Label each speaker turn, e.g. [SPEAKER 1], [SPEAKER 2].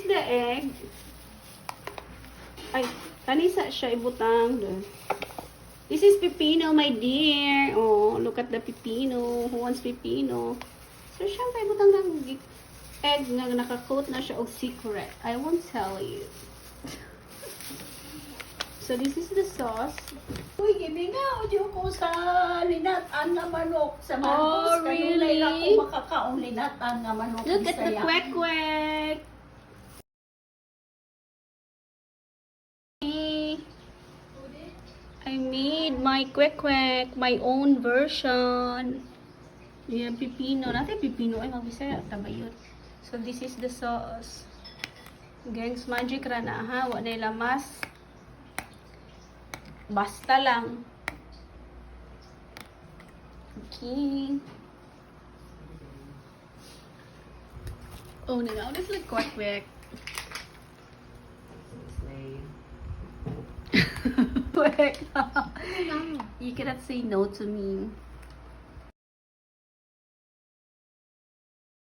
[SPEAKER 1] the egg. Ay, kanisa siya ibutang. This is pepino, my dear. Oh, look at the pepino. Who wants pepino? So, syempre, ibutang lang egg nga nakakoat na siya og secret. I won't tell you. So, this is the sauce.
[SPEAKER 2] Uy, gimingaw diyo ko sa linatan nga manok sa
[SPEAKER 1] Oh,
[SPEAKER 2] Marcos.
[SPEAKER 1] really?
[SPEAKER 2] Kanunay ako makakaong linatan nga manok.
[SPEAKER 1] Look at the
[SPEAKER 2] Bisaya.
[SPEAKER 1] kwek-kwek. I made my kwek-kwek, my own version. Yeah, pipino. Natin pipino ay magbisaya. Tabayot. So, this is the sauce. Gangs magic ra na ha. Wa na lamas. Basta lang. Okay. Oh, now this like kwek-kwek. Kwek. You cannot say no to me.